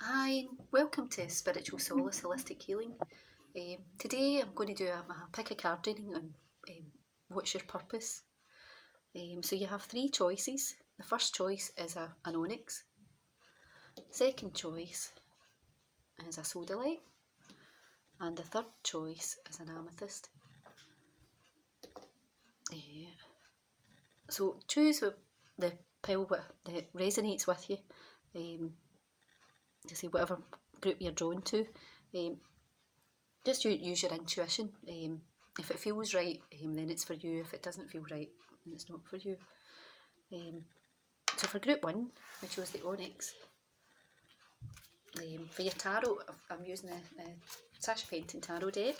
Hi, welcome to Spiritual Solace Holistic Healing. Today I'm going to do a pick a card reading on what's your purpose. So you have three choices. The first choice is an onyx. Second choice is a sodalite. And the third choice is an amethyst. So choose the pile that resonates with you. To see whatever group you're drawn to. Just use your intuition. If it feels right, then it's for you. If it doesn't feel right, then it's not for you. So for group one, I chose the onyx. For your tarot, I'm using the Sasha Painting Tarot deck.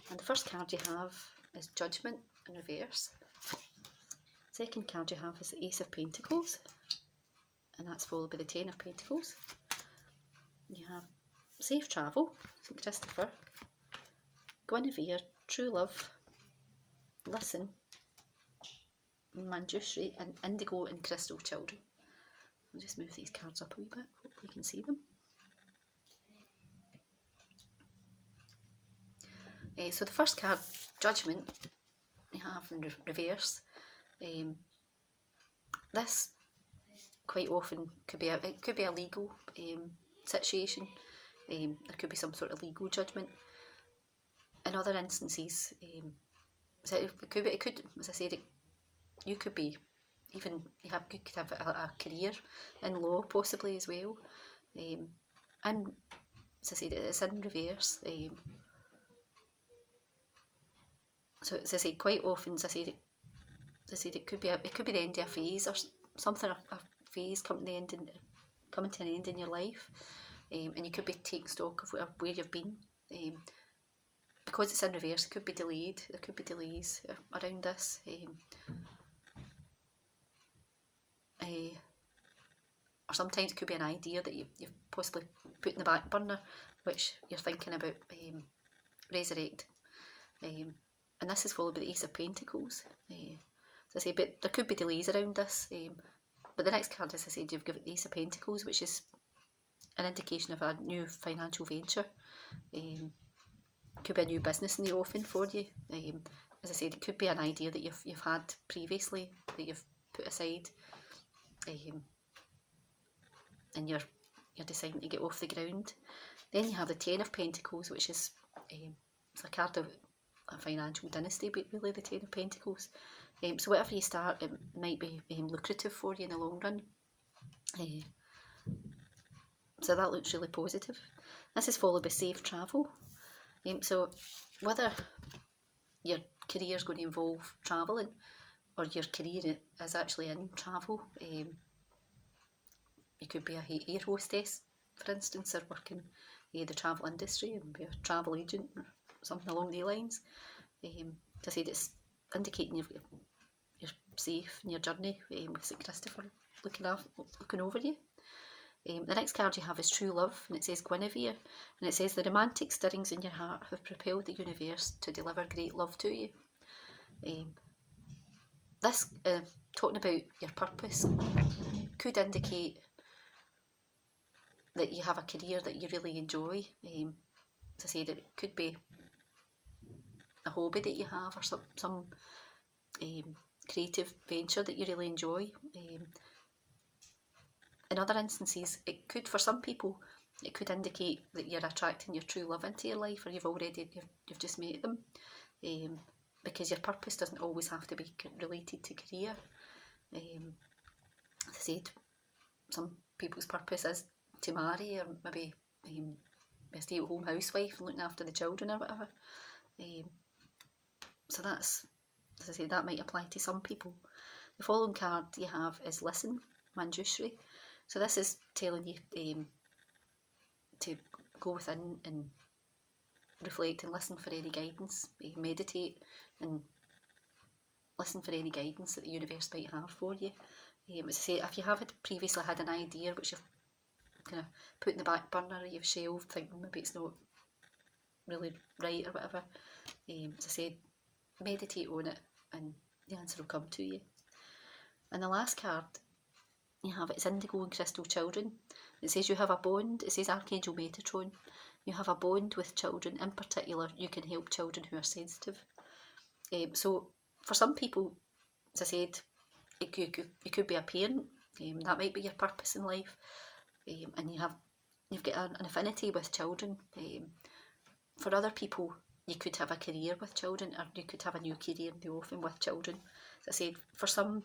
And the first card you have is Judgment in reverse. Second card you have is the Ace of Pentacles. And that's followed by the Ten of Pentacles. You have Safe Travel, St. Christopher, Guinevere, True Love, Listen, Manjushri, and Indigo and Crystal Children. I'll just move these cards up a wee bit, hopefully you can see them. So the first card, Judgment, you have in reverse. This quite often could be a legal situation. There could be some sort of legal judgment. In other instances, so it could, as I said, you could be even you could have a career in law possibly as well. And as I said, it's in reverse. So as I said, quite often, as I said, it could be the end of a phase or something, a phase coming to an end in your life, and you could be taking stock of where you've been. Because it's in reverse, it could be delayed. There could be delays around this. Or sometimes it could be an idea that you've possibly put in the back burner, which you're thinking about resurrect. And this is followed by the Ace of Pentacles. As I say, but there could be delays around this. But the next card, as I said, you've got the Ace of Pentacles, which is an indication of a new financial venture. Could be a new business in the offing for you. As I said, it could be an idea that you've had previously that you've put aside, and you're deciding to get off the ground. Then you have the Ten of Pentacles, which is it's a card of a financial dynasty, but really the Ten of Pentacles. So whatever you start, it might be lucrative for you in the long run. So that looks really positive. This is followed by Safe Travel. So whether your career is going to involve travelling or your career is actually in travel, you could be a air hostess, for instance, or working in the travel industry and be a travel agent or something along those lines. As I said, it's indicating you're safe in your journey with St. Christopher looking over you. The next card you have is True Love, and it says Guinevere, and it says the romantic stirrings in your heart have propelled the universe to deliver great love to you. This, talking about your purpose, could indicate that you have a career that you really enjoy. As I said, it could be a hobby that you have or some creative venture that you really enjoy. In other instances, it could, for some people, it could indicate that you're attracting your true love into your life, or you've just met them, because your purpose doesn't always have to be related to career. As I said, some people's purpose is to marry, or maybe be a stay-at-home housewife and looking after the children or whatever. So that's, as I say, that might apply to some people. The following card you have is Listen, Manjushri. So this is telling you to go within and reflect and listen for any guidance, meditate and listen for any guidance that the universe might have for you. As I say, if you have previously had an idea which you've kind of put in the back burner or you've shelved, thinking maybe it's not really right or whatever, as I said, meditate on it and the answer will come to you. And the last card you have, it's Indigo and Crystal Children. It says you have a bond. It says Archangel Metatron. You have a bond with children. In particular, you can help children who are sensitive. So for some people, as I said, you could be a parent. That might be your purpose in life, and you've got an affinity with children. For other people, you could have a career with children, or you could have a new career in the offing with children. As I said, for some,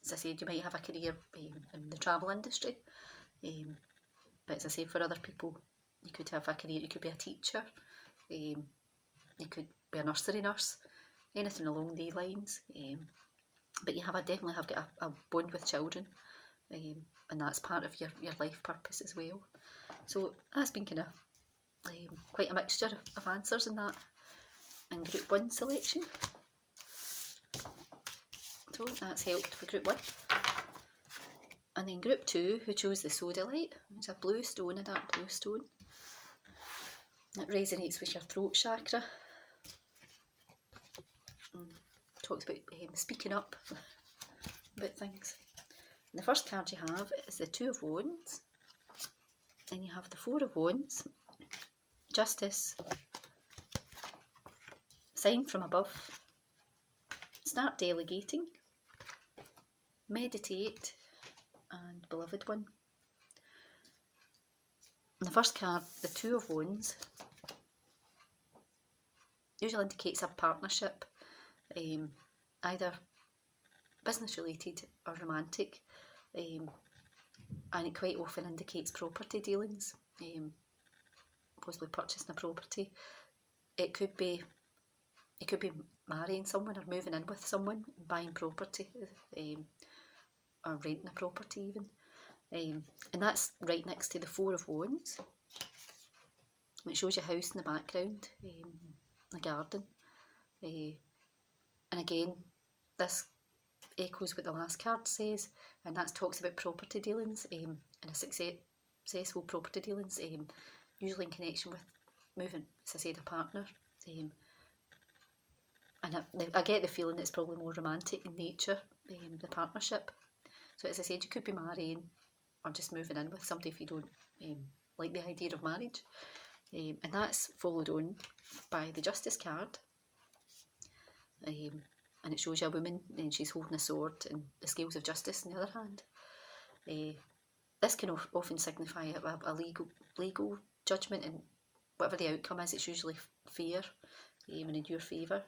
as I said, you might have a career in the travel industry. But as I said, for other people, you could have a career. You could be a teacher. You could be a nursery nurse. Anything along these lines. But you definitely have got a bond with children. And that's part of your life purpose as well. So that's been kind of quite a mixture of answers in that, in group 1 selection. So that's helped for group 1. And then group 2, who chose the sodalite, it's a blue stone, a dark blue stone. It resonates with your throat chakra. Talks about speaking up about things. And the first card you have is the 2 of Wands. Then you have the 4 of Wands, Justice, Sign from Above, Start Delegating, Meditate, and Beloved One. And the first card, the 2 of Wands, usually indicates a partnership, either business related or romantic, and it quite often indicates property dealings, possibly purchasing a property. It could be marrying someone or moving in with someone, buying property, or renting a property even. And that's right next to the 4 of Wands. It shows your house in the background, a garden. And again, this echoes what the last card says, and that talks about property dealings, and a successful property dealings, usually in connection with moving, as I said, a partner. And I get the feeling it's probably more romantic in nature, the partnership. So as I said, you could be marrying or just moving in with somebody if you don't like the idea of marriage. And that's followed on by the Justice card. And it shows you a woman, and she's holding a sword, and the scales of justice in the other hand. This can often signify a legal judgment, and whatever the outcome is, it's usually fair and in your favour.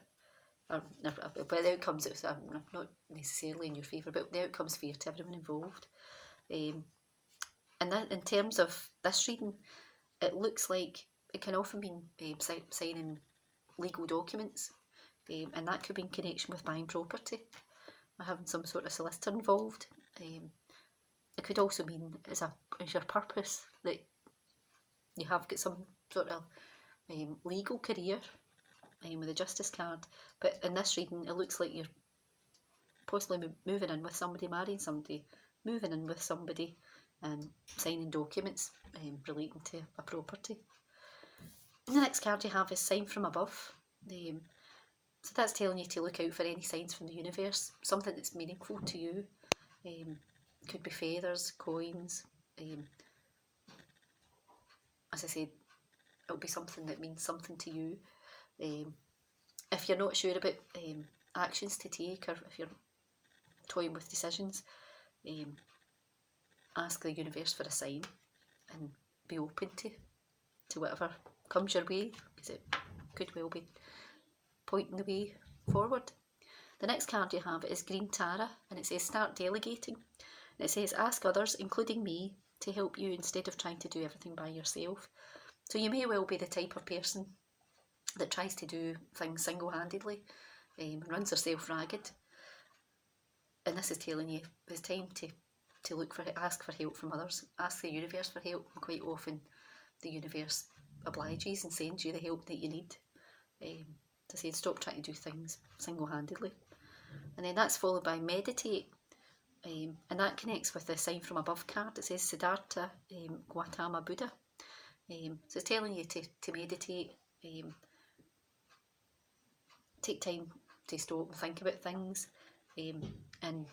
But the outcomes, it's not necessarily in your favour, but the outcome's fair to everyone involved. And that, in terms of this reading, it looks like it can often mean signing legal documents, and that could be in connection with buying property or having some sort of solicitor involved. It could also mean as your purpose that you have got some sort of legal career with the Justice card. But in this reading, it looks like you're possibly moving in with somebody, marrying somebody, moving in with somebody, and signing documents relating to a property. And the next card you have is Sign from Above. So that's telling you to look out for any signs from the universe, something that's meaningful to you. Could be feathers, coins. As I said, it'll be something that means something to you. If you're not sure about actions to take, or if you're toying with decisions, ask the universe for a sign and be open to whatever comes your way, because it could well be pointing the way forward. The next card you have is Green Tara, and it says Start Delegating. And it says ask others, including me, to help you instead of trying to do everything by yourself. So you may well be the type of person that tries to do things single-handedly and runs herself ragged. And this is telling you it's time to ask for help from others. Ask the universe for help, and quite often the universe obliges and sends you the help that you need. To say stop trying to do things single-handedly. And then that's followed by Meditate, and that connects with the Sign from Above card. It says Siddhartha Gautama Buddha. So it's telling you to meditate, take time to stop and think about things, and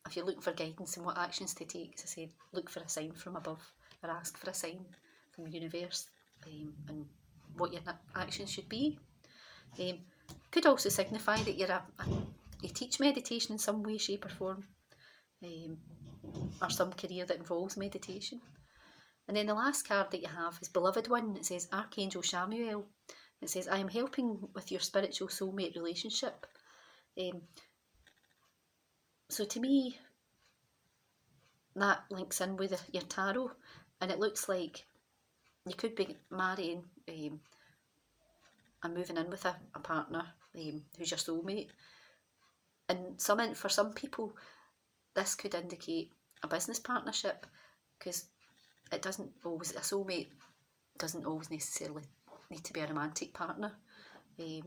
if you're looking for guidance and what actions to take, as I said, look for a sign from above or ask for a sign from the universe, and what your actions should be. Could also signify that you teach meditation in some way, shape or form, or some career that involves meditation. And then the last card that you have is Beloved One. It says Archangel Chamuel. It says, I am helping with your spiritual soulmate relationship. So to me, that links in with your tarot, and it looks like you could be marrying and moving in with a partner who's your soulmate. And for some people, this could indicate a business partnership, because a soulmate doesn't always necessarily need to be a romantic partner. As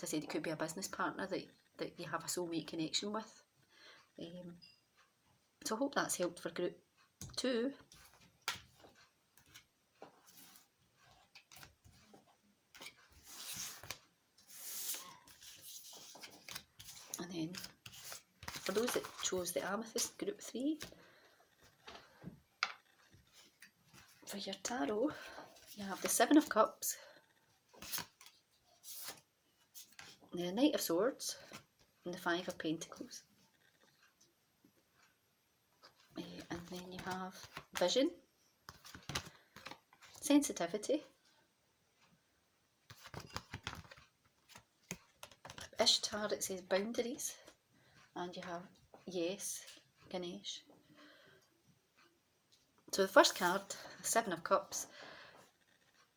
I said, it could be a business partner that you have a soulmate connection with. So I hope that's helped for group 2. And then for those that chose the Amethyst, group 3, for your tarot, you have the Seven of Cups, the Knight of Swords, and the Five of Pentacles. And then you have Vision, Sensitivity, Ishtar, it says Boundaries, and you have Yes, Ganesh. So the first card, Seven of Cups,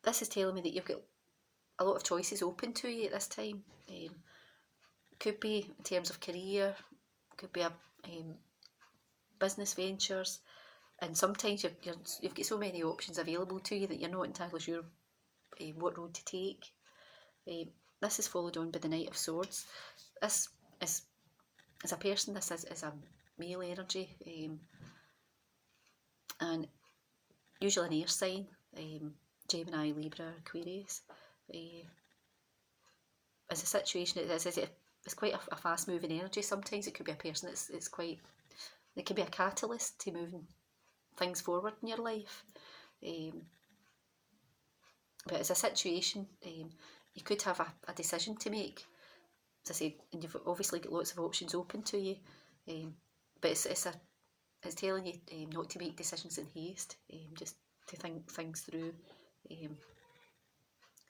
this is telling me that you've got a lot of choices open to you at this time. Could be in terms of career, could be business ventures, and sometimes you've got so many options available to you that you're not entirely sure what road to take. This is followed on by the Knight of Swords. This is, as a person, this is a male energy, and usually an air sign, Gemini, Libra, Aquarius. As a situation, it's quite a fast moving energy. Sometimes it could be a person it can be a catalyst to moving things forward in your life. But as a situation, you could have a decision to make. As I said, and you've obviously got lots of options open to you, but it's telling you not to make decisions in haste, just to think things through,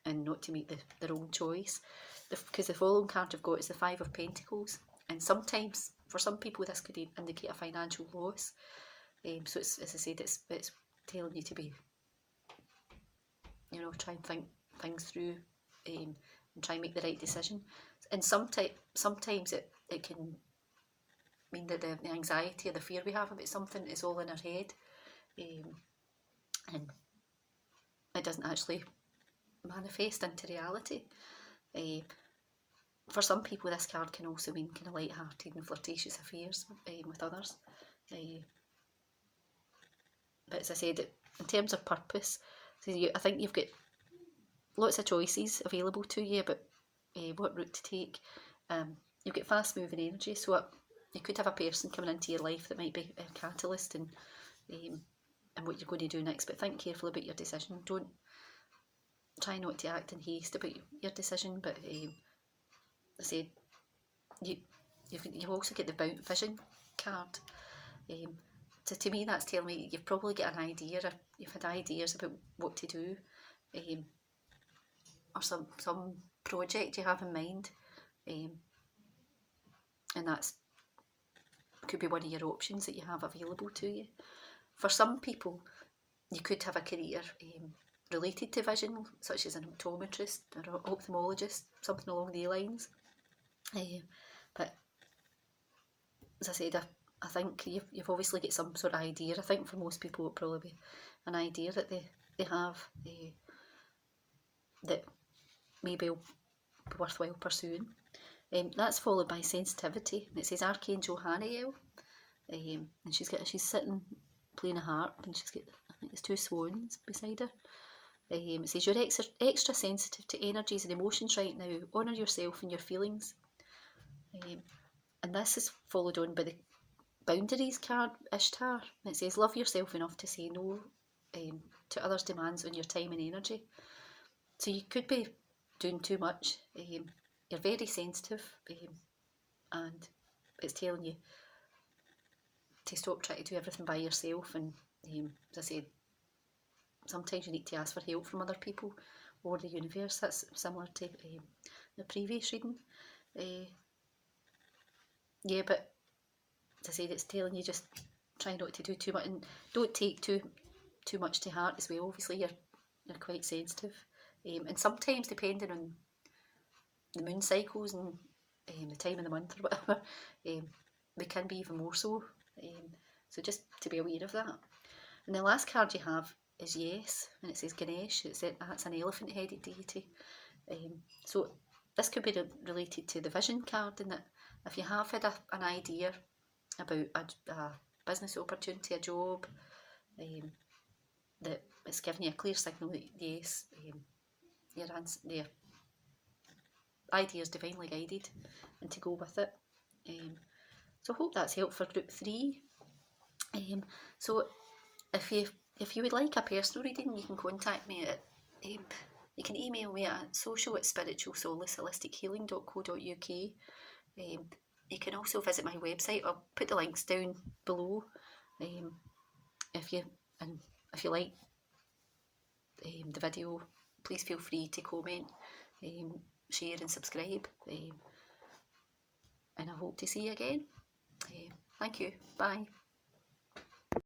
and not to make the wrong choice. Because the following card you've got is the Five of Pentacles, and sometimes for some people this could indicate a financial loss. So it's, as I said, it's telling you to be, try and think things through, and try and make the right decision. And sometimes it can mean that the anxiety or the fear we have about something is all in our head, and it doesn't actually manifest into reality. For some people, this card can also mean kind of light-hearted and flirtatious affairs with others. But as I said, in terms of purpose, I think you've got lots of choices available to you about what route to take. You've got fast-moving energy, so you could have a person coming into your life that might be a catalyst in what you're going to do next. But think carefully about your decision. Don't try not to act in haste about your decision. But I said, you've also got the Vision card. So to me, that's telling me you've probably got an idea, or you've had ideas about what to do, or some project you have in mind, and that's could be one of your options that you have available to you. For some people, you could have a career related to vision, such as an optometrist or an ophthalmologist, something along the lines. But as I said, I think you've obviously got some sort of idea. I think for most people it'll probably be an idea that they have that maybe will be worthwhile pursuing. That's followed by Sensitivity. It says Archangel Haniel, and she's sitting playing a harp, and she's got, I think it's 2 swans beside her. It says you're extra sensitive to energies and emotions right now. Honour yourself and your feelings. And this is followed on by the Boundaries card, Ishtar. It says love yourself enough to say no to others' demands on your time and energy. So you could be doing too much. You're very sensitive, and it's telling you to stop trying to do everything by yourself. And as I said, sometimes you need to ask for help from other people or the universe. That's similar to the previous reading. Yeah, but as I said, it's telling you just try not to do too much, and don't take too much to heart as well. Obviously, you're quite sensitive, and sometimes depending on the moon cycles and the time of the month or whatever, they can be even more so. So just to be aware of that. And the last card you have is Yes, and it says Ganesh. That's an elephant-headed deity. So this could be related to the vision card, in that if you have had an idea about a business opportunity, a job, that it's giving you a clear signal that yes, your idea is divinely guided, and to go with it. So I hope that's helpful for group 3. So if you would like a personal reading, you can contact me at you can email me at social@spiritualsolaceholistic.healing.co.uk. You can also visit my website. I'll put the links down below. If you like the video, please feel free to comment, share and subscribe. And I hope to see you again. Thank you. Bye.